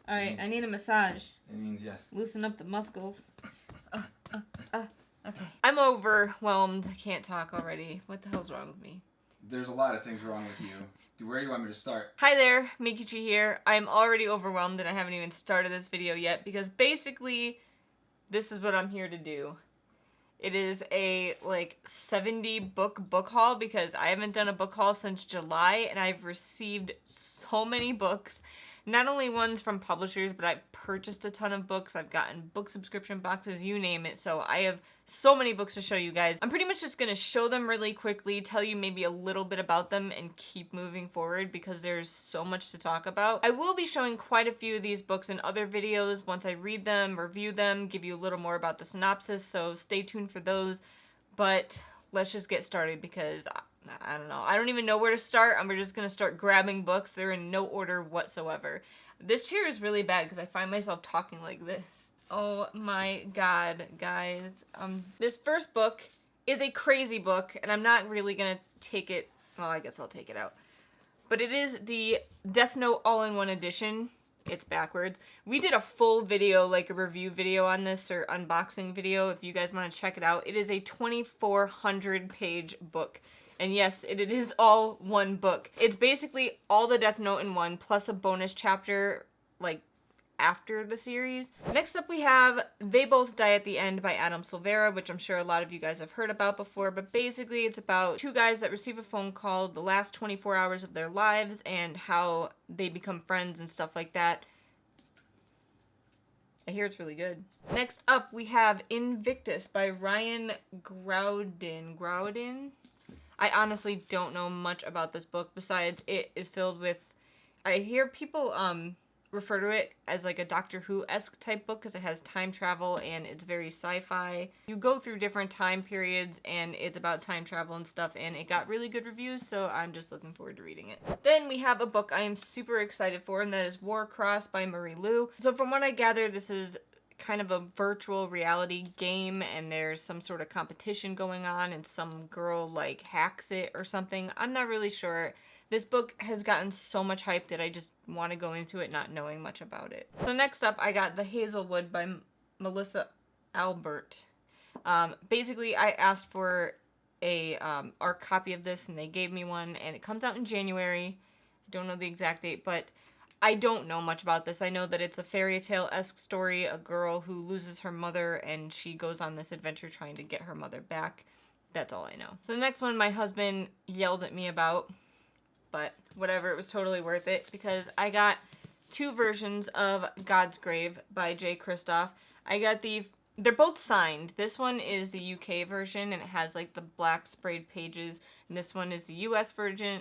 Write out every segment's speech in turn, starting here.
Alright, I need a massage. It means yes. Loosen up the muscles. Okay. I'm overwhelmed. I can't talk already. What the hell's wrong with me? There's a lot of things wrong with you. Where do you want me to start? Hi there, Meekachii here. I'm already overwhelmed and I haven't even started this video yet because basically this is what I'm here to do. It is a 70 book haul because I haven't done a book haul since July and I've received so many books. Not only ones from publishers, but I've purchased a ton of books. I've gotten book subscription boxes, you name it. So I have so many books to show you guys. I'm pretty much just going to show them really quickly, tell you maybe a little bit about them, and keep moving forward because there's so much to talk about. I will be showing quite a few of these books in other videos once I read them, review them, give you a little more about the synopsis, so stay tuned for those. But let's just get started because I don't know. I don't even know where to start. I'm just going to start grabbing books. They're in no order whatsoever. This chair is really bad because I find myself talking like this. Oh my god, guys. This first book is a crazy book, and I'm not really going to take it... Well, I guess I'll take it out. But it is the Death Note All-in-One Edition. It's backwards. We did a full video, like a review video on this, or unboxing video, if you guys want to check it out. It is a 2,400 page book. And yes, it is all one book. It's basically all the Death Note in one, plus a bonus chapter, after the series. Next up we have They Both Die at the End by Adam Silvera, which I'm sure a lot of you guys have heard about before, but basically it's about two guys that receive a phone call the last 24 hours of their lives and how they become friends and stuff like that. I hear it's really good. Next up we have Invictus by Ryan Groudon. I honestly don't know much about this book besides it is filled with... I hear people refer to it as like a Doctor Who-esque type book because it has time travel and it's very sci-fi. You go through different time periods and it's about time travel and stuff, and it got really good reviews, so I'm just looking forward to reading it. Then we have a book I am super excited for, and that is Warcross by Marie Lu. So from what I gather, this is kind of a virtual reality game and there's some sort of competition going on and some girl hacks it or something. I'm not really sure. This book has gotten so much hype that I just want to go into it not knowing much about it. So next up I got The Hazelwood by Melissa Albert. Basically I asked for a art copy of this and they gave me one, and it comes out in January. I don't know the exact date, but I don't know much about this. I know that it's a fairy tale-esque story, a girl who loses her mother and she goes on this adventure trying to get her mother back. That's all I know. So the next one my husband yelled at me about, but whatever, it was totally worth it because I got two versions of God's Grave by Jay Kristoff. I got they're both signed. This one is the UK version and it has the black sprayed pages, and this one is the US version.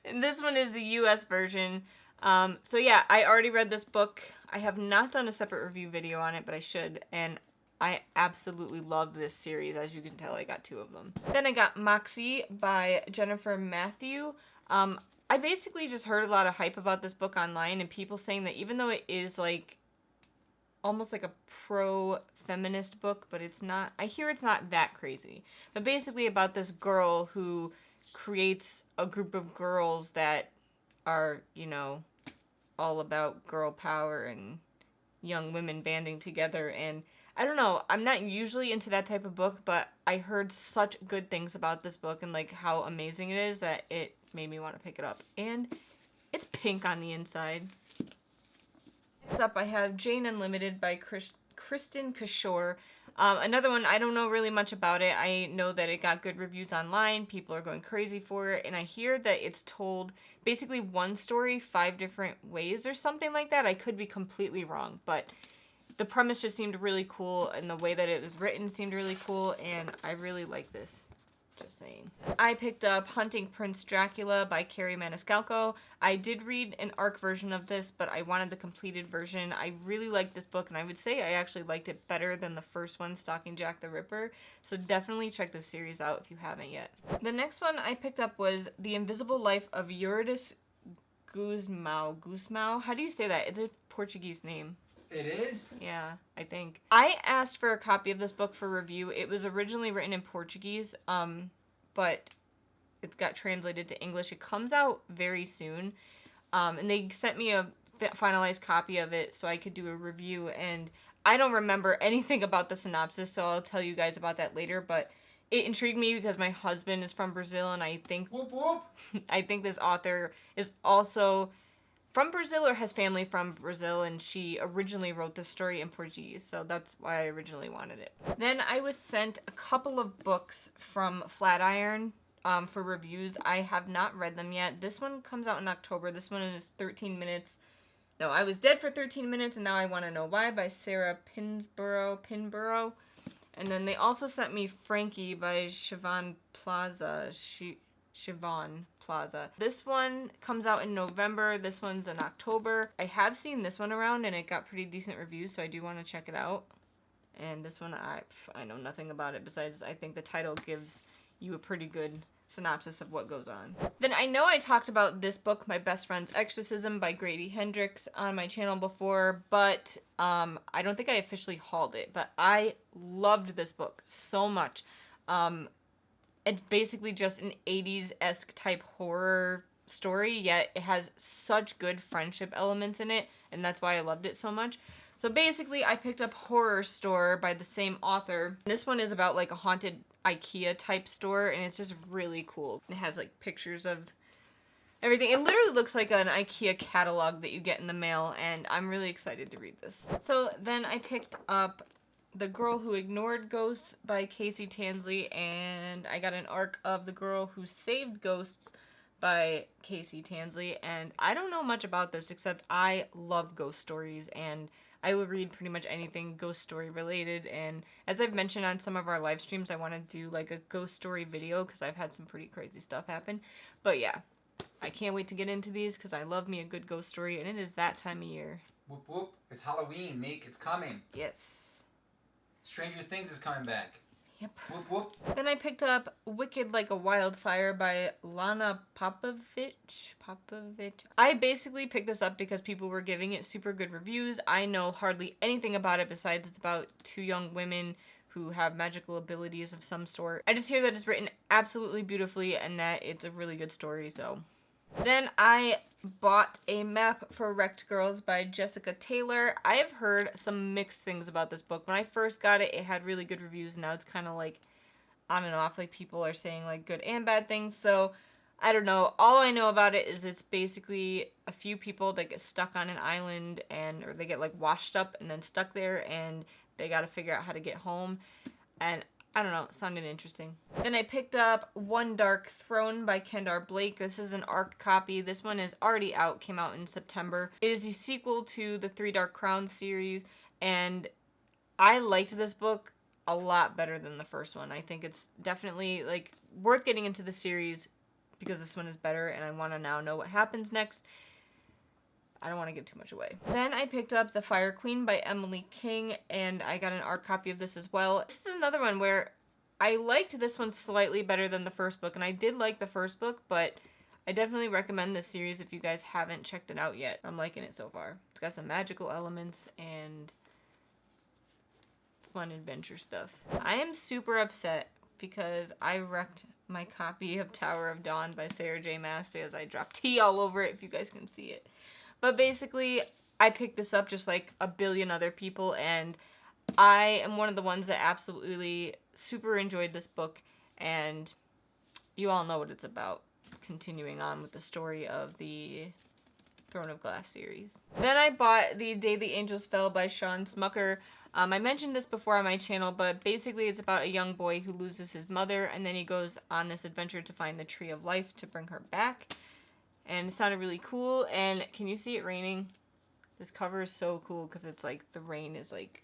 And this one is the US version. So yeah, I already read this book. I have not done a separate review video on it, but I should, and I absolutely love this series. As you can tell, I got two of them. Then I got Moxie by Jennifer Matthew. I basically just heard a lot of hype about this book online and people saying that even though it is almost like a pro-feminist book, but it's not, I hear it's not that crazy. But basically about this girl who creates a group of girls that are, all about girl power and young women banding together. And I don't know, I'm not usually into that type of book, but I heard such good things about this book and how amazing it is that it made me want to pick it up. And it's pink on the inside. Next up I have Jane Unlimited by Kristen Kishore. Another one, I don't know really much about it. I know that it got good reviews online. People are going crazy for it. And I hear that it's told basically one story 5 different ways or something like that. I could be completely wrong, but the premise just seemed really cool and the way that it was written seemed really cool, and I really like this. Just saying. I picked up Hunting Prince Dracula by Carrie Maniscalco. I did read an ARC version of this, but I wanted the completed version. I really liked this book, and I would say I actually liked it better than the first one, Stalking Jack the Ripper. So definitely check this series out if you haven't yet. The next one I picked up was The Invisible Life of Eurydice Gusmão. How do you say that? It's a Portuguese name. It is? Yeah, I think. I asked for a copy of this book for review. It was originally written in Portuguese, but it got translated to English. It comes out very soon. And they sent me a finalized copy of it so I could do a review, and I don't remember anything about the synopsis, so I'll tell you guys about that later, but it intrigued me because my husband is from Brazil, and I think Whoop whoop. I think this author is also from Brazil or has family from Brazil, and she originally wrote this story in Portuguese, so that's why I originally wanted it. Then I was sent a couple of books from Flatiron for reviews. I have not read them yet. This one comes out in October. This one is 13 minutes. No, I Was Dead for 13 Minutes, and Now I Want to Know Why by Sarah Pinborough. And then they also sent me Frankie by Siobhan Plaza. Siobhan Plaza. This one comes out in November. This one's in October. I have seen this one around, and it got pretty decent reviews, so I do want to check it out. And this one, I know nothing about it besides I think the title gives you a pretty good synopsis of what goes on. Then I know I talked about this book, My Best Friend's Exorcism by Grady Hendrix, on my channel before, but I don't think I officially hauled it, but I loved this book so much. It's basically just an 80s-esque type horror story, yet it has such good friendship elements in it, and that's why I loved it so much. So basically, I picked up Horror Store by the same author. This one is about like a haunted IKEA type store, and it's just really cool. It has like pictures of everything. It literally looks like an IKEA catalog that you get in the mail, and I'm really excited to read this. So then I picked up The Girl Who Ignored Ghosts by Casey Tansley, and I got an arc of The Girl Who Saved Ghosts by Casey Tansley, and I don't know much about this except I love ghost stories, and I will read pretty much anything ghost story related, and as I've mentioned on some of our live streams, I want to do like a ghost story video because I've had some pretty crazy stuff happen. But yeah, I can't wait to get into these because I love me a good ghost story, and it is that time of year. Whoop whoop. It's Halloween, Meek. It's coming. Yes. Stranger Things is coming back. Yep. Whoop whoop. Then I picked up Wicked Like a Wildfire by Lana Popovich. I basically picked this up because people were giving it super good reviews. I know hardly anything about it besides it's about two young women who have magical abilities of some sort. I just hear that it's written absolutely beautifully and that it's a really good story, so. Then I bought a map for Wrecked Girls by Jessica Taylor. I have heard some mixed things about this book. When I first got it, it had really good reviews. Now it's kind of like on and off. Like people are saying like good and bad things. So I don't know. All I know about it is it's basically a few people that get stuck on an island or they get like washed up and then stuck there and they got to figure out how to get home. And I don't know, it sounded interesting. Then I picked up One Dark Throne by Kendar Blake. This is an ARC copy. This one is already out, came out in September. It is the sequel to the Three Dark Crowns series, and I liked this book a lot better than the first one. I think it's definitely like worth getting into the series because this one is better, and I want to now know what happens next. I don't want to give too much away. Then I picked up The Fire Queen by Emily King, and I got an art copy of this as well. This is another one where I liked this one slightly better than the first book, and I did like the first book, but I definitely recommend this series if you guys haven't checked it out yet. I'm liking it so far. It's got some magical elements and fun adventure stuff. I am super upset because I wrecked my copy of Tower of Dawn by Sarah J. Maas because I dropped tea all over it, if you guys can see it. But basically, I picked this up just like a billion other people, and I am one of the ones that absolutely super enjoyed this book, and you all know what it's about, continuing on with the story of the Throne of Glass series. Then I bought The Day the Angels Fell by Sean Smucker. I mentioned this before on my channel, but basically it's about a young boy who loses his mother, and then he goes on this adventure to find the Tree of Life to bring her back. And it sounded really cool, and can you see it raining? This cover is so cool because it's like the rain is like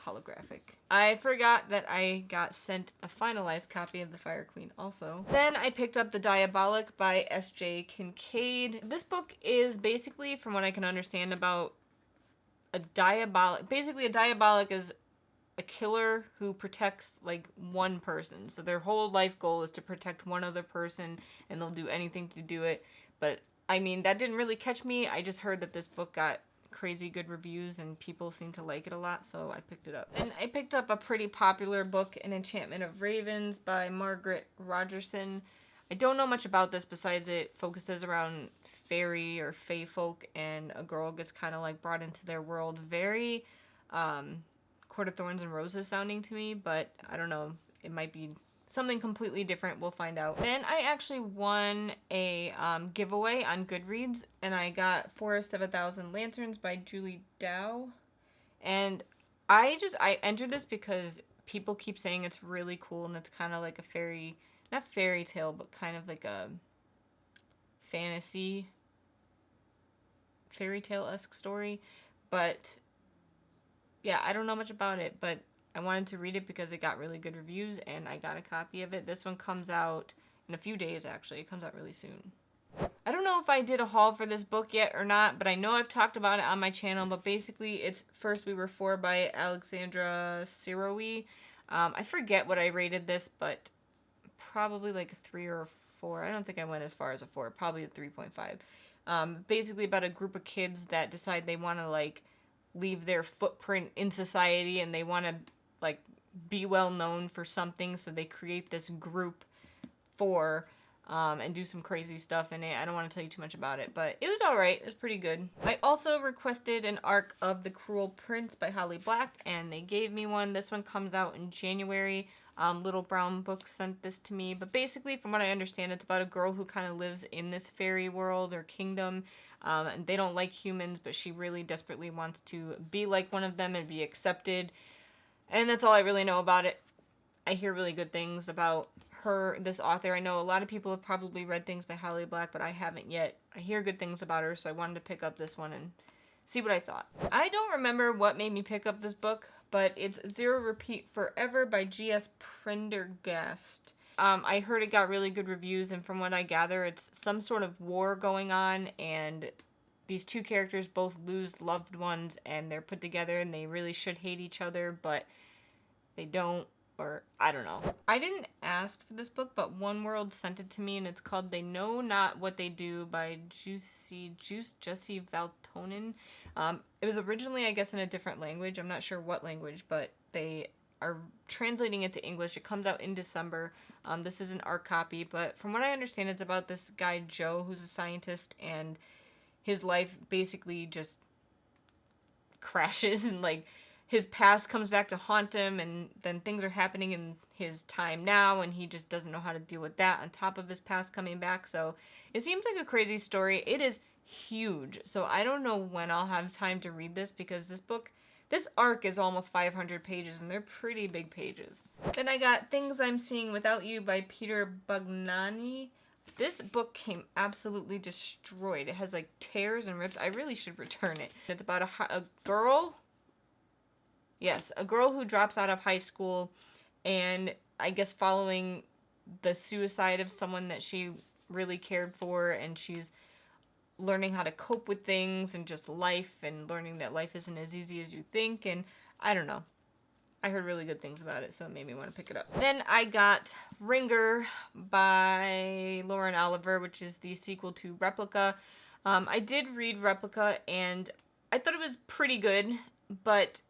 holographic. I forgot that I got sent a finalized copy of The Fire Queen also. Then I picked up The Diabolic by S.J. Kincaid. This book is basically, from what I can understand, about a diabolic. Basically, a diabolic is a killer who protects like one person. So their whole life goal is to protect one other person, and they'll do anything to do it. But I mean, that didn't really catch me. I just heard that this book got crazy good reviews and people seem to like it a lot, so I picked it up. And I picked up a pretty popular book, An Enchantment of Ravens by Margaret Rogerson. I don't know much about this besides it focuses around fairy or fae folk, and a girl gets kind of like brought into their world. Very Court of Thorns and Roses sounding to me, but I don't know. It might be something completely different. We'll find out. Then I actually won a giveaway on Goodreads, and I got Forest of a Thousand Lanterns by Julie Dow. And I entered this because people keep saying it's really cool, and it's kind of like a not fairy tale, but kind of like a fantasy fairy tale-esque story. But yeah, I don't know much about it, but I wanted to read it because it got really good reviews, and I got a copy of it. This one comes out in a few days, actually. It comes out really soon. I don't know if I did a haul for this book yet or not, but I know I've talked about it on my channel, but basically it's First We Were Four by Alexandra Sirowy. I forget what I rated this, but probably like a 3 or a 4. I don't think I went as far as a 4, probably a 3.5. Basically about a group of kids that decide they want to like leave their footprint in society, and they want to like be well known for something, so they create this group and do some crazy stuff in it. I don't want to tell you too much about it, but it was alright. It was pretty good. I also requested an arc of The Cruel Prince by Holly Black, and they gave me one. This one comes out in January. Little Brown Books sent this to me, but basically from what I understand, it's about a girl who kind of lives in this fairy world or kingdom, and they don't like humans, but she really desperately wants to be like one of them and be accepted, and that's all I really know about it. I hear really good things about this author. I know a lot of people have probably read things by Holly Black, but I haven't yet. I hear good things about her, so I wanted to pick up this one and see what I thought. I don't remember what made me pick up this book, but it's Zero Repeat Forever by G.S. Prendergast. I heard it got really good reviews, and from what I gather, it's some sort of war going on, and these two characters both lose loved ones, and they're put together, and they really should hate each other, but they don't. Or, I don't know. I didn't ask for this book, but One World sent it to me, and it's called They Know Not What They Do by Jesse Valtonen. It was originally, I guess, in a different language. I'm not sure what language, but they are translating it to English. It comes out in December. This is an art copy, but from what I understand, it's about this guy, Joe, who's a scientist, and his life basically just crashes, and, like, his past comes back to haunt him, and then things are happening in his time now, and he just doesn't know how to deal with that on top of his past coming back. So it seems like a crazy story. It is huge, so I don't know when I'll have time to read this, because this arc is almost 500 pages, and they're pretty big pages. Then I got Things I'm Seeing Without You by Peter Bugnani. This book came absolutely destroyed. It has like tears and rips. I really should return it. It's about a girl. Yes, a girl who drops out of high school, and I guess following the suicide of someone that she really cared for, and she's learning how to cope with things and just life, and learning that life isn't as easy as you think, and I don't know. I heard really good things about it, so it made me want to pick it up. Then I got Ringer by Lauren Oliver, which is the sequel to Replica. I did read Replica, and I thought it was pretty good, but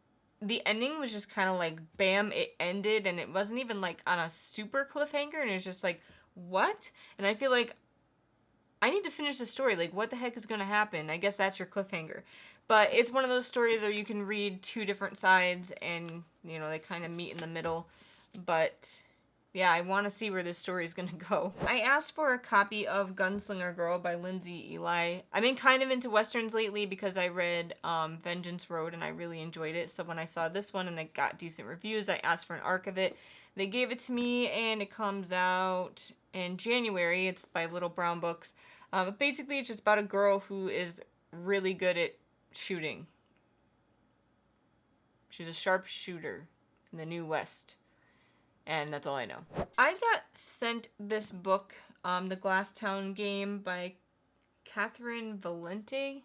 the ending was just kind of like, bam, it ended, and it wasn't even like on a super cliffhanger, and it was just like, what? And I feel like I need to finish the story. Like, what the heck is going to happen? I guess that's your cliffhanger. But it's one of those stories where you can read two different sides, and, you know, they kind of meet in the middle. But yeah, I want to see where this story is going to go. I asked for a copy of Gunslinger Girl by Lindsay Eli. I've been kind of into westerns lately because I read Vengeance Road, and I really enjoyed it. So when I saw this one and it got decent reviews, I asked for an arc of it. They gave it to me, and it comes out in January. It's by Little Brown Books. But basically, it's just about a girl who is really good at shooting. She's a sharpshooter in the New West. And that's all I know. I got sent this book, The Glasstown Game by Catherine Valente.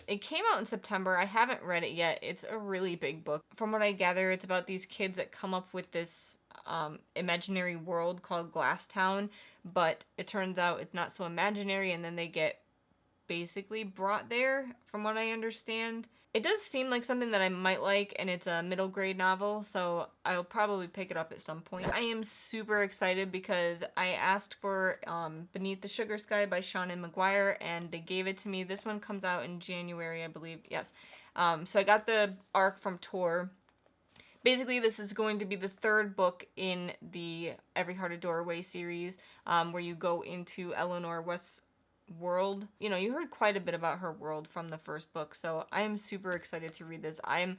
It came out in September. I haven't read it yet. It's a really big book. From what I gather, it's about these kids that come up with this imaginary world called Glasstown, but it turns out it's not so imaginary, and then they get basically brought there, from what I understand. It does seem like something that I might like, and it's a middle grade novel, so I'll probably pick it up at some point. I am super excited because I asked for Beneath the Sugar Sky by Seanan McGuire, and they gave it to me. This one comes out in January, I believe. Yes. So I got the arc from Tor. Basically, this is going to be the third book in the Every Heart a Doorway series, where you go into Eleanor West's world. You know, you heard quite a bit about her world from the first book, so I am super excited to read this. I'm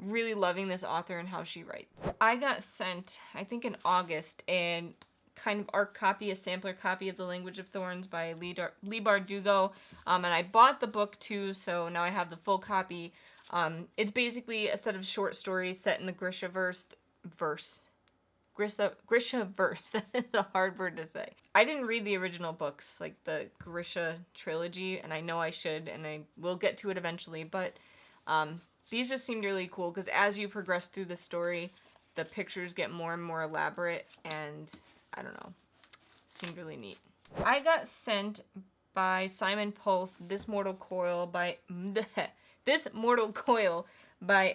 really loving this author and how she writes. I got sent, I think in August, a kind of art copy, a sampler copy of The Language of Thorns by Lee Bardugo, and I bought the book too, so now I have the full copy. It's basically a set of short stories set in the Grishaverse. Grishaverse. That is a hard word to say. I didn't read the original books, like the Grisha trilogy, and I know I should, and I will get to it eventually, but these just seemed really cool, because as you progress through the story, the pictures get more and more elaborate, and I don't know, seemed really neat. I got sent by Simon Pulse This Mortal Coil by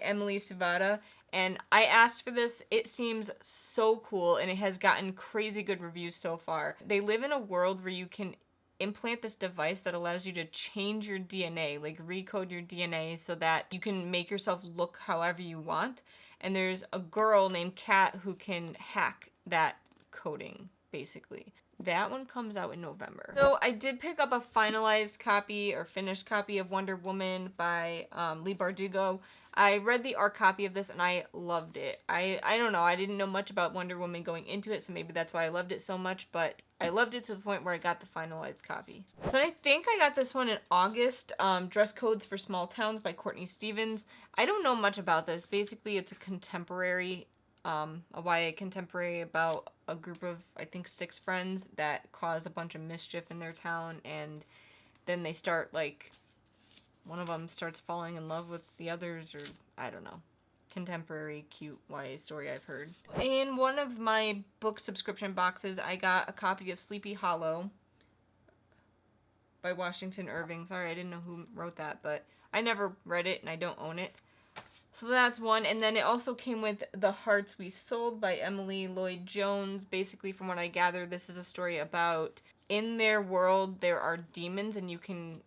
Emily Savada. And I asked for this. It seems so cool, and it has gotten crazy good reviews so far. They live in a world where you can implant this device that allows you to change your DNA, like recode your DNA so that you can make yourself look however you want. And there's a girl named Kat who can hack that coding, basically. That one comes out in November. So I did pick up a finalized copy or finished copy of Wonder Woman by Lee Bardugo. I read the art copy of this and I loved it. I don't know, I didn't know much about Wonder Woman going into it, so maybe that's why I loved it so much, but I loved it to the point where I got the finalized copy. So I think I got this one in August, Dress Codes for Small Towns by Courtney Stevens. I don't know much about this. Basically, it's a contemporary, a YA contemporary about a group of, I think, 6 friends that cause a bunch of mischief in their town, and then they start, like, one of them starts falling in love with the others, or I don't know. Contemporary, cute YA story I've heard. In one of my book subscription boxes, I got a copy of Sleepy Hollow by Washington Irving. Sorry, I didn't know who wrote that, but I never read it and I don't own it. So that's one. And then it also came with The Hearts We Sold by Emily Lloyd Jones. Basically, from what I gather, this is a story about in their world there are demons, and you can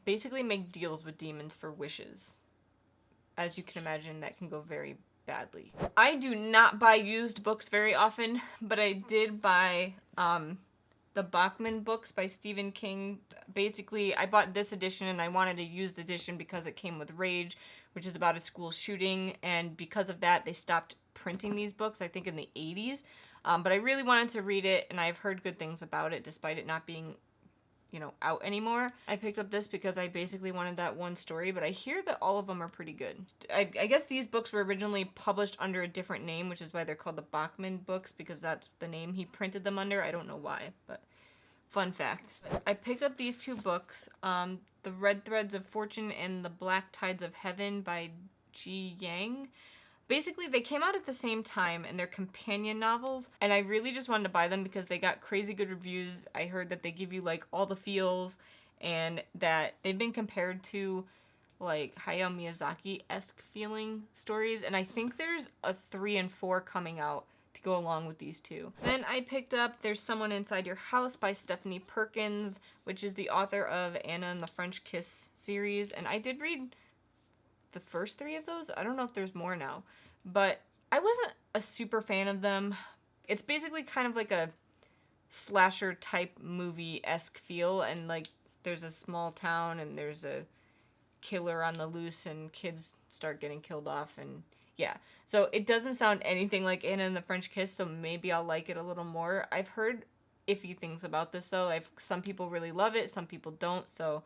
basically make deals with demons for wishes. As you can imagine, that can go very badly. I do not buy used books very often, but I did buy the Bachman books by Stephen King. Basically, I bought this edition and I wanted a used edition because it came with Rage, which is about a school shooting, and because of that, they stopped printing these books, I think in the 80s. But I really wanted to read it, and I've heard good things about it, despite it not being, you know, out anymore. I picked up this because I basically wanted that one story, but I hear that all of them are pretty good. I guess these books were originally published under a different name, which is why they're called the Bachman books, because that's the name he printed them under. I don't know why, but fun fact. I picked up these 2 books, The Red Threads of Fortune and The Black Tides of Heaven by Ji Yang. Basically, they came out at the same time, and they're companion novels, and I really just wanted to buy them because they got crazy good reviews. I heard that they give you, like, all the feels, and that they've been compared to, like, Hayao Miyazaki-esque feeling stories, and I think there's a 3 and 4 coming out to go along with these 2. Then I picked up There's Someone Inside Your House by Stephanie Perkins, which is the author of Anna and the French Kiss series, and I did read the first 3 of those. I don't know if there's more now, but I wasn't a super fan of them. It's basically kind of like a slasher type movie-esque feel, and like there's a small town and there's a killer on the loose and kids start getting killed off, and yeah. So it doesn't sound anything like Anna and the French Kiss, so maybe I'll like it a little more. I've heard iffy things about this though. Some people really love it, some people don't, so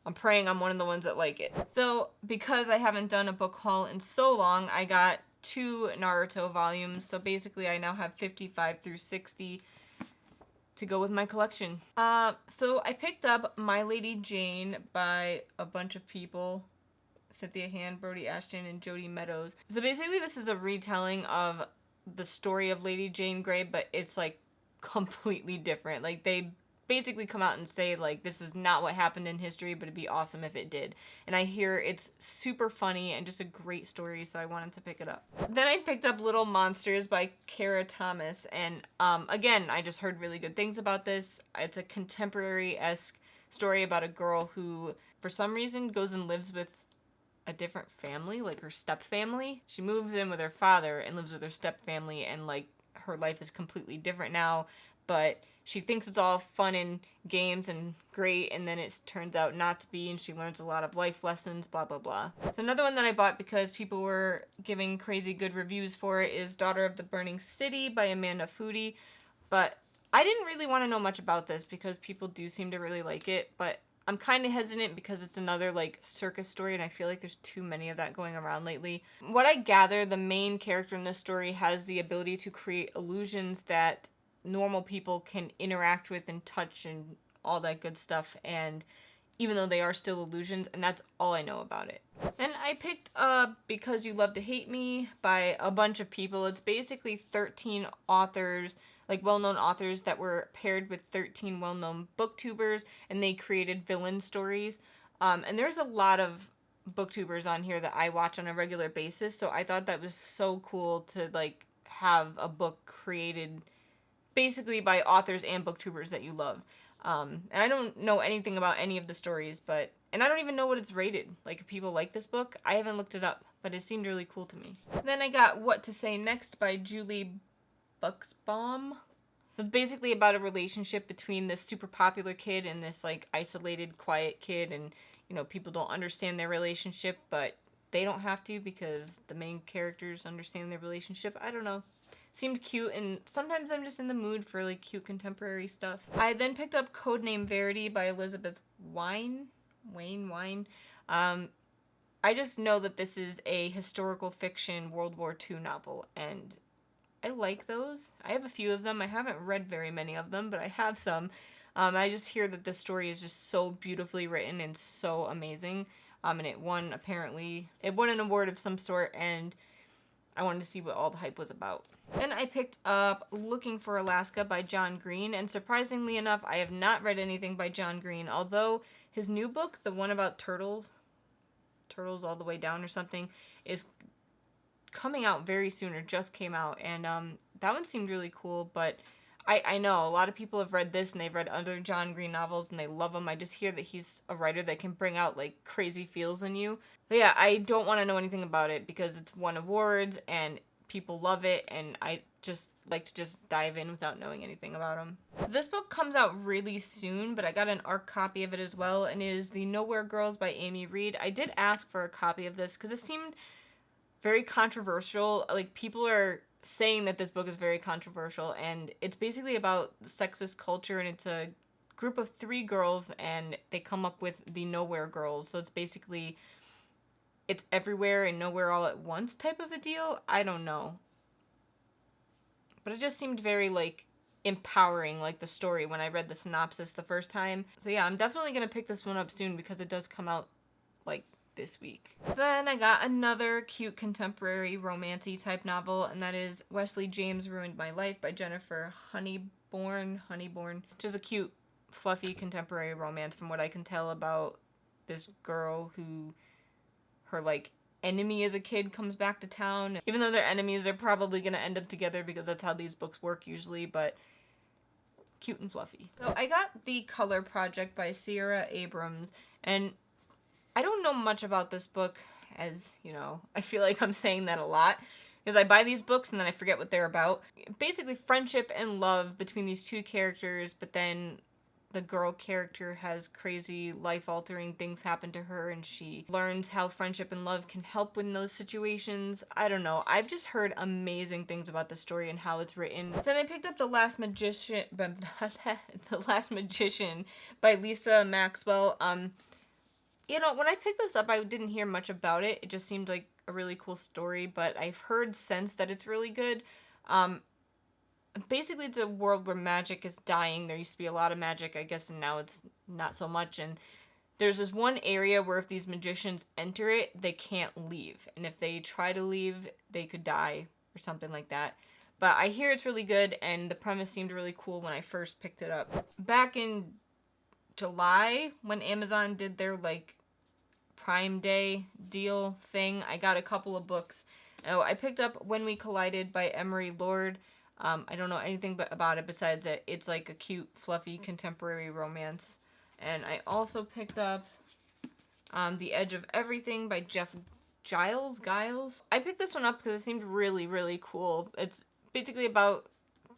I'm praying I'm one of the ones that like it. So, because I haven't done a book haul in so long, I got 2 Naruto volumes. So basically, I now have 55 through 60 to go with my collection. So I picked up My Lady Jane by a bunch of people. Cynthia Hand, Brody Ashton, and Jody Meadows. So basically, this is a retelling of the story of Lady Jane Grey, but it's like completely different. Like, they basically come out and say, like, this is not what happened in history, but it'd be awesome if it did. And I hear it's super funny and just a great story, so I wanted to pick it up. Then I picked up Little Monsters by Kara Thomas, and again, I just heard really good things about this. It's a contemporary-esque story about a girl who, for some reason, goes and lives with a different family, like her step family. She moves in with her father and lives with her step family, and like her life is completely different now, but she thinks it's all fun and games and great, and then it turns out not to be, and she learns a lot of life lessons, blah blah blah. So another one that I bought because people were giving crazy good reviews for it is Daughter of the Burning City by Amanda Foody, but I didn't really want to know much about this because people do seem to really like it, but I'm kind of hesitant because it's another, like, circus story, and I feel like there's too many of that going around lately. What I gather, the main character in this story has the ability to create illusions that normal people can interact with and touch and all that good stuff, and even though they are still illusions, and that's all I know about it. Then I picked up Because You Love to Hate Me by a bunch of people. It's basically 13 authors, like well-known authors that were paired with 13 well-known booktubers, and they created villain stories. And there's a lot of booktubers on here that I watch on a regular basis, so I thought that was so cool to, like, have a book created basically by authors and booktubers that you love. And I don't know anything about any of the stories, and I don't even know what it's rated. Like, if people like this book, I haven't looked it up, but it seemed really cool to me. Then I got What to Say Next by Julie Buxbaum. It's basically about a relationship between this super popular kid and this, like, isolated, quiet kid, and, you know, people don't understand their relationship, but they don't have to because the main characters understand their relationship. I don't know. Seemed cute, and sometimes I'm just in the mood for, like, cute contemporary stuff. I then picked up Codename Verity by Elizabeth Wayne. I just know that this is a historical fiction World War II novel, and I like those. I have a few of them. I haven't read very many of them, but I have some. I just hear that this story is just so beautifully written and so amazing. And it won an award of some sort, and I wanted to see what all the hype was about. Then I picked up Looking for Alaska by John Green, and surprisingly enough, I have not read anything by John Green, although his new book, the one about turtles all the way down or something, is coming out very soon, or just came out, and that one seemed really cool. But I know a lot of people have read this and they've read other John Green novels and they love him. I just hear that he's a writer that can bring out, like, crazy feels in you. But yeah, I don't want to know anything about it because it's won awards and people love it, and I just like to just dive in without knowing anything about him. This book comes out really soon, but I got an ARC copy of it as well, and it is The Nowhere Girls by Amy Reed. I did ask for a copy of this because it seemed very controversial. Like, people are saying that this book is very controversial, and it's basically about sexist culture, and it's a group of 3 girls, and they come up with the Nowhere Girls. So it's basically, it's everywhere and nowhere all at once type of a deal. I don't know. But it just seemed very, like, empowering, like the story, when I read the synopsis the first time. So yeah, I'm definitely going to pick this one up soon because it does come out, like, this week. Then I got another cute contemporary romancy type novel, and that is Wesley James Ruined My Life by Jennifer Honeyborn, which is a cute, fluffy contemporary romance from what I can tell about this girl who, her, like, enemy as a kid comes back to town. Even though they're enemies, they're probably gonna end up together because that's how these books work usually, but cute and fluffy. So I got The Color Project by Sierra Abrams, and I don't know much about this book, as, you know, I feel like I'm saying that a lot, because I buy these books and then I forget what they're about. Basically, friendship and love between these 2 characters, but then the girl character has crazy life-altering things happen to her, and she learns how friendship and love can help in those situations. I don't know. I've just heard amazing things about the story and how it's written. Then I picked up The Last Magician by Lisa Maxwell. You know, when I picked this up, I didn't hear much about it. It just seemed like a really cool story, but I've heard since that it's really good. Basically, it's a world where magic is dying. There used to be a lot of magic, I guess, and now it's not so much. And there's this one area where if these magicians enter it, they can't leave. And if they try to leave, they could die or something like that. But I hear it's really good, and the premise seemed really cool when I first picked it up. Back in July, when Amazon did their, like, Prime Day deal thing, I got a couple of books. Oh, I picked up When We Collided by Emery Lord. I don't know anything about it besides that it's like a cute, fluffy, contemporary romance. And I also picked up The Edge of Everything by Jeff Giles. I picked this one up because it seemed really, really cool. It's basically about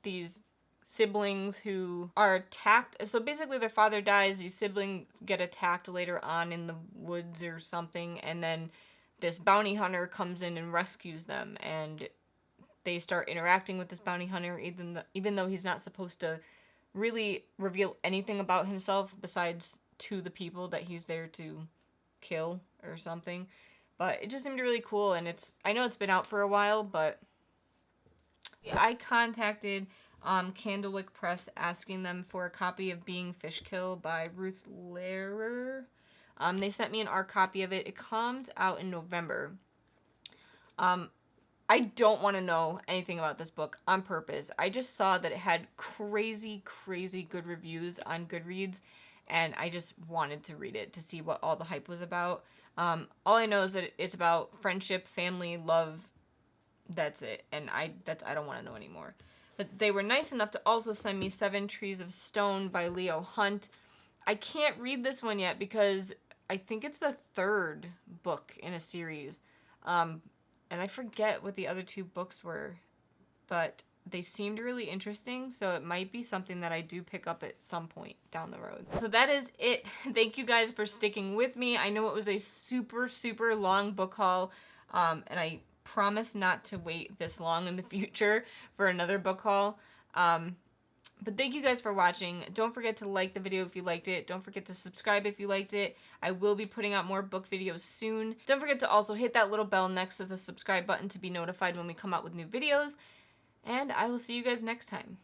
these siblings who are attacked. So basically their father dies, these siblings get attacked later on in the woods or something, and then this bounty hunter comes in and rescues them, and they start interacting with this bounty hunter even though he's not supposed to really reveal anything about himself besides to the people that he's there to kill or something. But it just seemed really cool, and I know it's been out for a while, but I contacted Candlewick Press asking them for a copy of Being Fishkill by Ruth Lehrer. They sent me an art copy of it. It comes out in November. I don't want to know anything about this book on purpose. I just saw that it had crazy, crazy good reviews on Goodreads, and I just wanted to read it to see what all the hype was about. All I know is that it's about friendship, family, love. That's it. And I don't want to know anymore. But they were nice enough to also send me 7 Trees of Stone by Leo Hunt. I can't read this one yet because I think it's the 3rd book in a series. And I forget what the other 2 books were, but they seemed really interesting, so it might be something that I do pick up at some point down the road. So that is it. Thank you guys for sticking with me. I know it was a super, super long book haul, and I promise not to wait this long in the future for another book haul. But thank you guys for watching. Don't forget to like the video if you liked it. Don't forget to subscribe if you liked it. I will be putting out more book videos soon. Don't forget to also hit that little bell next to the subscribe button to be notified when we come out with new videos. And I will see you guys next time.